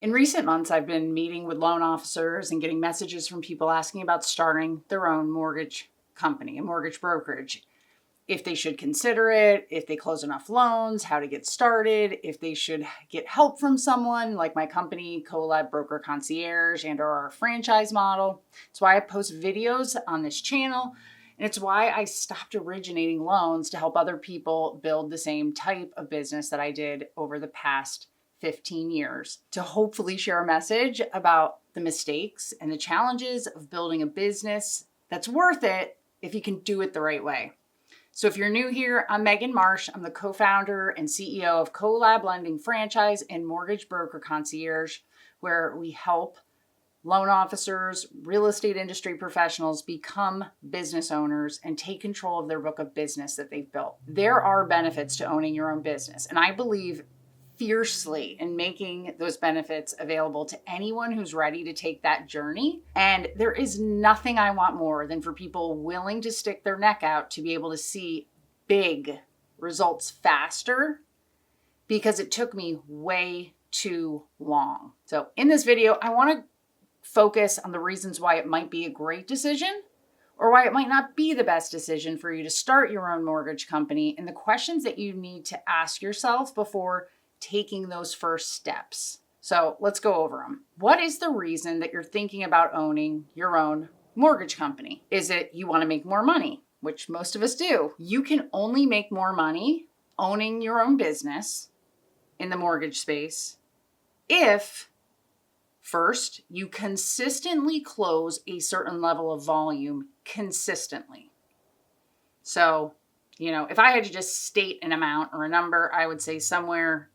In recent months, I've been meeting with loan officers and getting messages from people asking about starting their own mortgage company, a mortgage brokerage. If they should consider it, if they close enough loans, how to get started, if they should get help from someone like my company, Collab Broker Concierge, and or our franchise model. It's why I post videos on this channel, and it's why I stopped originating loans to help other people build the same type of business that I did over the past 15 years, to hopefully share a message about the mistakes and the challenges of building a business that's worth it if you can do it the right way. So if you're new here, I'm Megan Marsh. I'm the co-founder and CEO of Collab Lending Franchise and Mortgage Broker Concierge, where we help loan officers, real estate industry professionals become business owners and take control of their book of business that they've built. There are benefits to owning your own business, and I believe fiercely in making those benefits available to anyone who's ready to take that journey. And there is nothing I want more than for people willing to stick their neck out to be able to see big results faster, because it took me way too long. So in this video, I want to focus on the reasons why it might be a great decision or why it might not be the best decision for you to start your own mortgage company, and the questions that you need to ask yourself before taking those first steps. So let's go over them. What is the reason that you're thinking about owning your own mortgage company? Is it you want to make more money, which most of us do? You can only make more money owning your own business in the mortgage space if, first, you consistently close a certain level of volume consistently. So, if I had to just state an amount or a number, I would say somewhere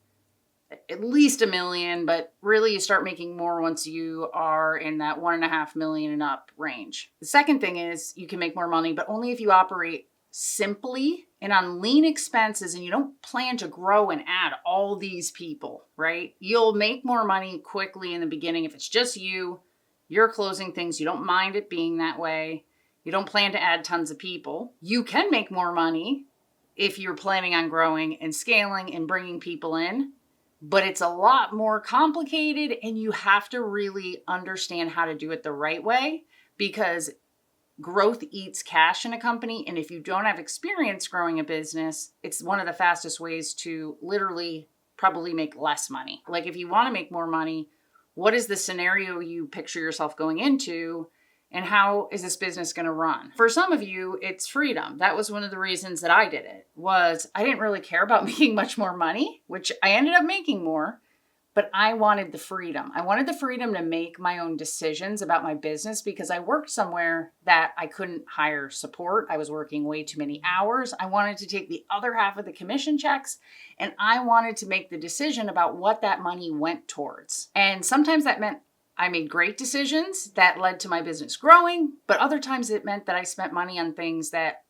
at least $1 million, but really you start making more once you are in that 1.5 million and up range. The second thing is you can make more money, but only if you operate simply and on lean expenses and you don't plan to grow and add all these people, right? You'll make more money quickly in the beginning if it's just you're closing things, you don't mind it being that way, you don't plan to add tons of people. You can make more money if you're planning on growing and scaling and bringing people in. But it's a lot more complicated, and you have to really understand how to do it the right way, because growth eats cash in a company. And if you don't have experience growing a business, it's one of the fastest ways to literally probably make less money. Like if you want to make more money, what is the scenario you picture yourself going into? And how is this business going to run? For some of you, it's freedom. That was one of the reasons that I did it, was I didn't really care about making much more money, which I ended up making more, but I wanted the freedom. I wanted the freedom to make my own decisions about my business, because I worked somewhere that I couldn't hire support. I was working way too many hours. I wanted to take the other half of the commission checks, and I wanted to make the decision about what that money went towards. And sometimes that meant I made great decisions that led to my business growing, but other times it meant that I spent money on things that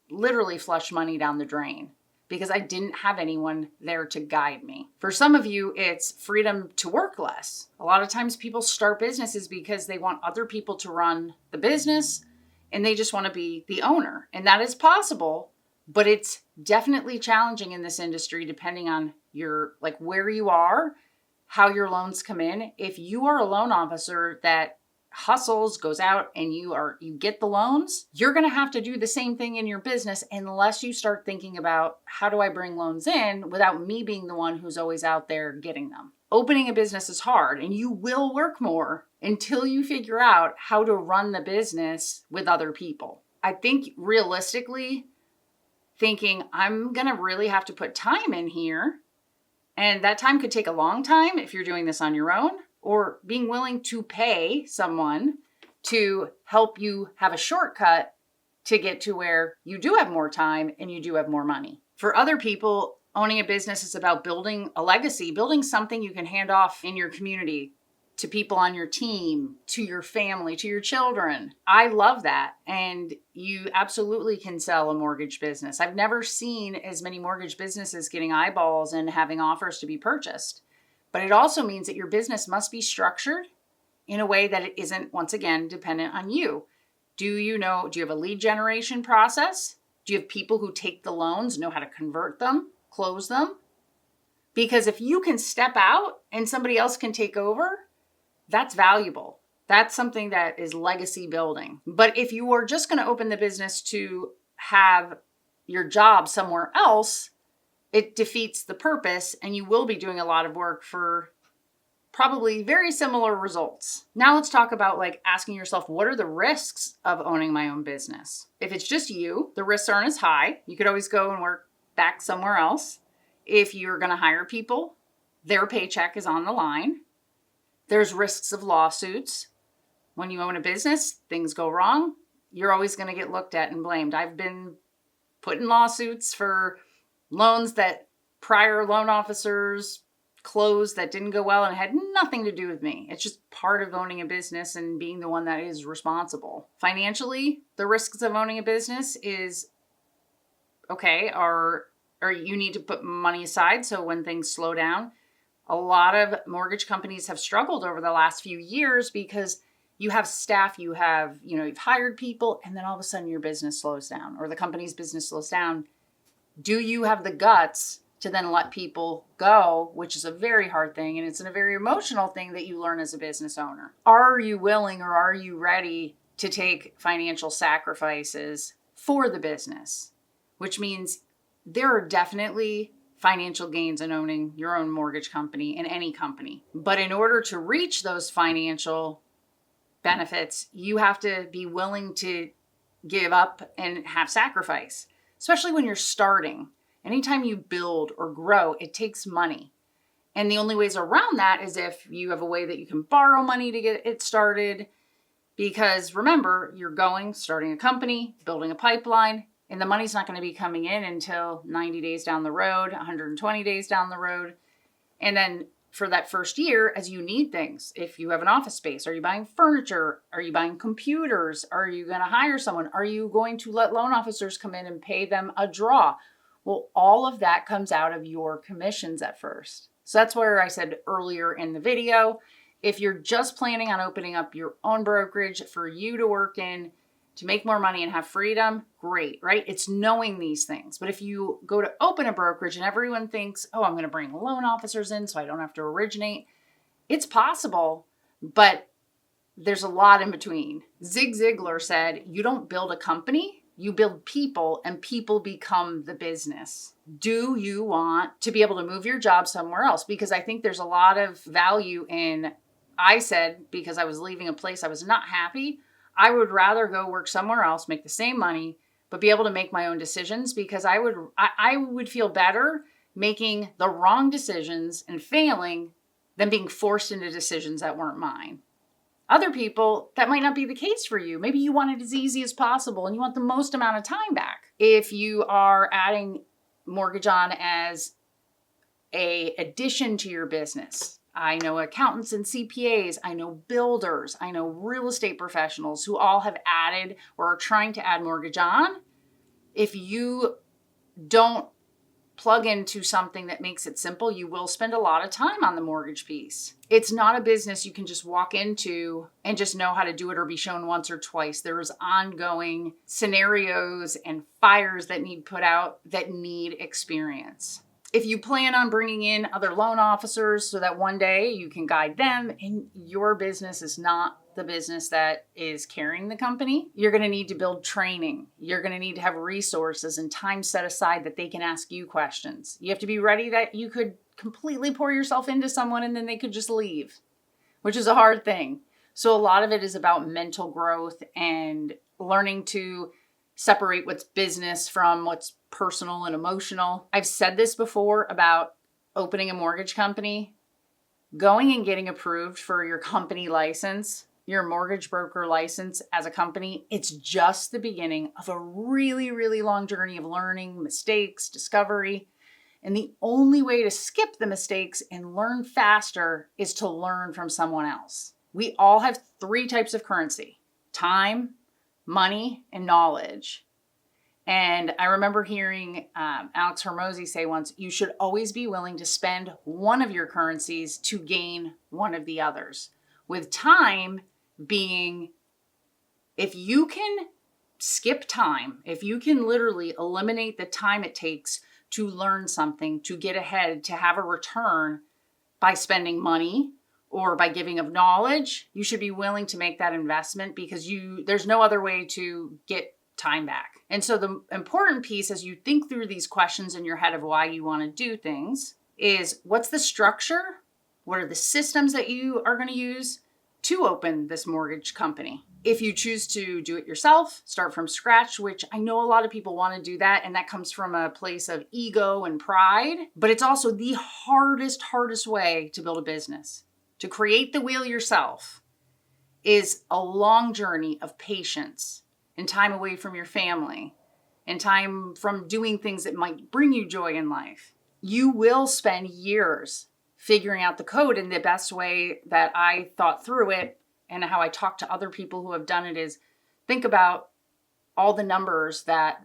literally flushed money down the drain because I didn't have anyone there to guide me. For some of you, it's freedom to work less. A lot of times people start businesses because they want other people to run the business and they just want to be the owner. And that is possible, but it's definitely challenging in this industry depending on where you are, how your loans come in. If you are a loan officer that hustles, goes out, and you get the loans, you're going to have to do the same thing in your business unless you start thinking about, how do I bring loans in without me being the one who's always out there getting them? Opening a business is hard, and you will work more until you figure out how to run the business with other people. I think realistically, thinking I'm going to really have to put time in here, and that time could take a long time if you're doing this on your own, or being willing to pay someone to help you have a shortcut to get to where you do have more time and you do have more money. For other people, owning a business is about building a legacy, building something you can hand off in your community, to people on your team, to your family, to your children. I love that. And you absolutely can sell a mortgage business. I've never seen as many mortgage businesses getting eyeballs and having offers to be purchased. But it also means that your business must be structured in a way that it isn't, once again, dependent on you. Do you have a lead generation process? Do you have people who take the loans, know how to convert them, close them? Because if you can step out and somebody else can take over, that's valuable. That's something that is legacy building. But if you are just going to open the business to have your job somewhere else, it defeats the purpose, and you will be doing a lot of work for probably very similar results. Now let's talk about asking yourself, what are the risks of owning my own business? If it's just you, the risks aren't as high. You could always go and work back somewhere else. If you're going to hire people, their paycheck is on the line. There's risks of lawsuits. When you own a business, things go wrong. You're always going to get looked at and blamed. I've been put in lawsuits for loans that prior loan officers closed that didn't go well and had nothing to do with me. It's just part of owning a business and being the one that is responsible. Financially, the risks of owning a business is, or you need to put money aside so when things slow down. A lot of mortgage companies have struggled over the last few years because you have staff, you've hired people, and then all of a sudden your business slows down or the company's business slows down. Do you have the guts to then let people go, which is a very hard thing, and it's a very emotional thing that you learn as a business owner. Are you willing or are you ready to take financial sacrifices for the business? Which means there are definitely financial gains in owning your own mortgage company in any company. But in order to reach those financial benefits, you have to be willing to give up and have sacrifice, especially when you're starting. Anytime you build or grow, it takes money. And the only ways around that is if you have a way that you can borrow money to get it started. Because remember, you're starting a company, building a pipeline, and the money's not going to be coming in until 90 days down the road, 120 days down the road. And then for that first year, as you need things, if you have an office space, are you buying furniture? Are you buying computers? Are you going to hire someone? Are you going to let loan officers come in and pay them a draw? Well, all of that comes out of your commissions at first. So that's where I said earlier in the video, if you're just planning on opening up your own brokerage for you to work in, to make more money and have freedom, great, right? It's knowing these things. But if you go to open a brokerage and everyone thinks, I'm going to bring loan officers in so I don't have to originate, it's possible, but there's a lot in between. Zig Ziglar said, you don't build a company, you build people, and people become the business. Do you want to be able to move your job somewhere else? Because I think there's a lot of value in, I said, because I was leaving a place I was not happy, I would rather go work somewhere else, make the same money, but be able to make my own decisions, because I would feel better making the wrong decisions and failing than being forced into decisions that weren't mine. Other people, that might not be the case for you. Maybe you want it as easy as possible and you want the most amount of time back. If you are adding mortgage on as an addition to your business, I know accountants and CPAs, I know builders, I know real estate professionals who all have added or are trying to add mortgage on. If you don't plug into something that makes it simple, you will spend a lot of time on the mortgage piece. It's not a business you can just walk into and just know how to do it or be shown once or twice. There's ongoing scenarios and fires that need put out that need experience. If you plan on bringing in other loan officers so that one day you can guide them and your business is not the business that is carrying the company, you're going to need to build training. You're going to need to have resources and time set aside that they can ask you questions. You have to be ready that you could completely pour yourself into someone and then they could just leave, which is a hard thing. So a lot of it is about mental growth and learning to separate what's business from what's personal and emotional. I've said this before about opening a mortgage company. Going and getting approved for your company license, your mortgage broker license as a company, it's just the beginning of a really, really long journey of learning, mistakes, discovery. And the only way to skip the mistakes and learn faster is to learn from someone else. We all have 3 types of currency: time, money, and knowledge. And I remember hearing Alex Hormozy say once, you should always be willing to spend one of your currencies to gain one of the others. With time being, if you can skip time, if you can literally eliminate the time it takes to learn something, to get ahead, to have a return by spending money or by giving of knowledge, you should be willing to make that investment because there's no other way to get time back. And so the important piece as you think through these questions in your head of why you want to do things is what's the structure? What are the systems that you are going to use to open this mortgage company? If you choose to do it yourself, start from scratch, which I know a lot of people want to do that, and that comes from a place of ego and pride, but it's also the hardest way to build a business. To create the wheel yourself is a long journey of patience and time away from your family and time from doing things that might bring you joy in life. You will spend years figuring out the code, and the best way that I thought through it and how I talk to other people who have done it is think about all the numbers the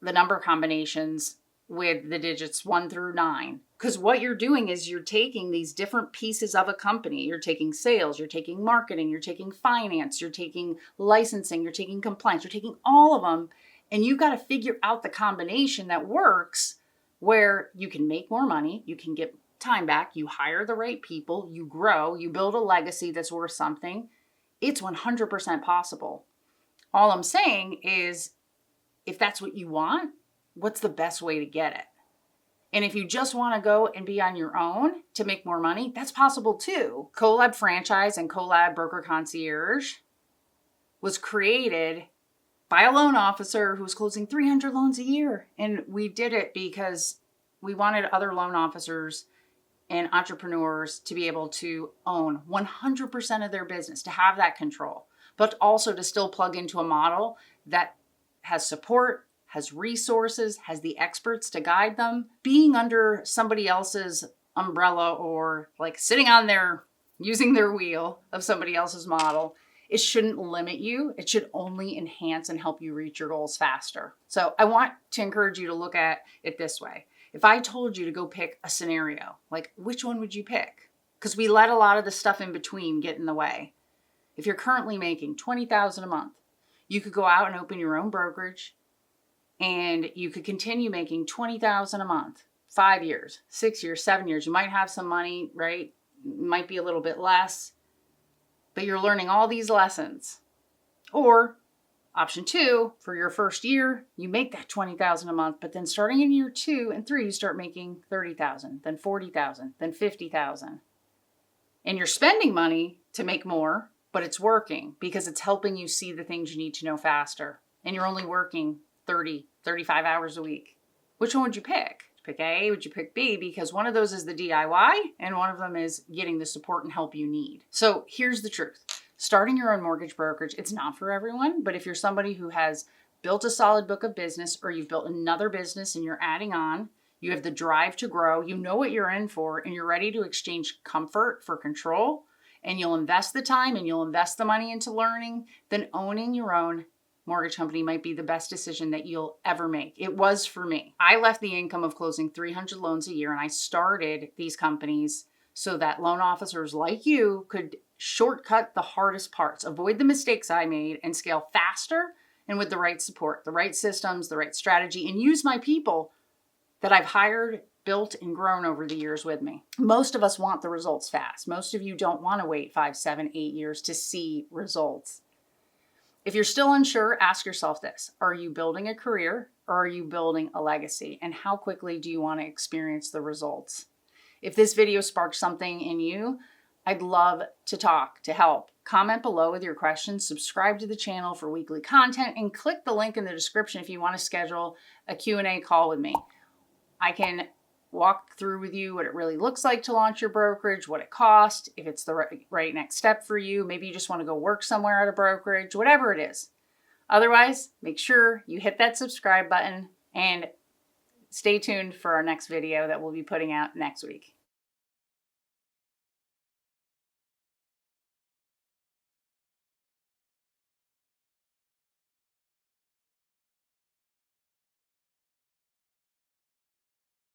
number combinations with the digits 1 through 9. Because what you're doing is you're taking these different pieces of a company. You're taking sales, you're taking marketing, you're taking finance, you're taking licensing, you're taking compliance, you're taking all of them, and you've got to figure out the combination that works where you can make more money, you can get time back, you hire the right people, you grow, you build a legacy that's worth something. It's 100% possible. All I'm saying is if that's what you want, what's the best way to get it? And if you just want to go and be on your own to make more money, that's possible too. Collab Franchise and Collab Broker Concierge was created by a loan officer who was closing 300 loans a year. And we did it because we wanted other loan officers and entrepreneurs to be able to own 100% of their business, to have that control, but also to still plug into a model that has support, has resources, has the experts to guide them. Being under somebody else's umbrella or like sitting on using their wheel of somebody else's model, it shouldn't limit you. It should only enhance and help you reach your goals faster. So I want to encourage you to look at it this way. If I told you to go pick a scenario, like which one would you pick? Because we let a lot of the stuff in between get in the way. If you're currently making $20,000 a month, you could go out and open your own brokerage and you could continue making $20,000 a month, 5 years, 6 years, 7 years. You might have some money, right? Might be a little bit less, but you're learning all these lessons. Or option 2, for your first year, you make that $20,000 a month, but then starting in year 2 and 3, you start making $30,000, then $40,000, then $50,000. And you're spending money to make more, but it's working because it's helping you see the things you need to know faster. And you're only working 30, 35 hours a week. Which one would you pick? Would you pick A? Would you pick B? Because one of those is the DIY and one of them is getting the support and help you need. So here's the truth. Starting your own mortgage brokerage, it's not for everyone, but if you're somebody who has built a solid book of business or you've built another business and you're adding on, you have the drive to grow, you know what you're in for, and you're ready to exchange comfort for control, and you'll invest the time and you'll invest the money into learning, then owning your own mortgage company might be the best decision that you'll ever make. It was for me. I left the income of closing 300 loans a year and I started these companies so that loan officers like you could shortcut the hardest parts, avoid the mistakes I made, and scale faster and with the right support, the right systems, the right strategy, and use my people that I've hired, built, and grown over the years with me. Most of us want the results fast. Most of you don't want to wait 5, 7, 8 years to see results. If you're still unsure, ask yourself this. Are you building a career or are you building a legacy? And how quickly do you want to experience the results? If this video sparked something in you, I'd love to talk, to help. Comment below with your questions, subscribe to the channel for weekly content, and click the link in the description if you want to schedule a Q&A call with me. I can walk through with you what it really looks like to launch your brokerage, what it costs, if it's the right next step for you. Maybe you just want to go work somewhere at a brokerage, whatever it is. Otherwise, make sure you hit that subscribe button and stay tuned for our next video that we'll be putting out next week.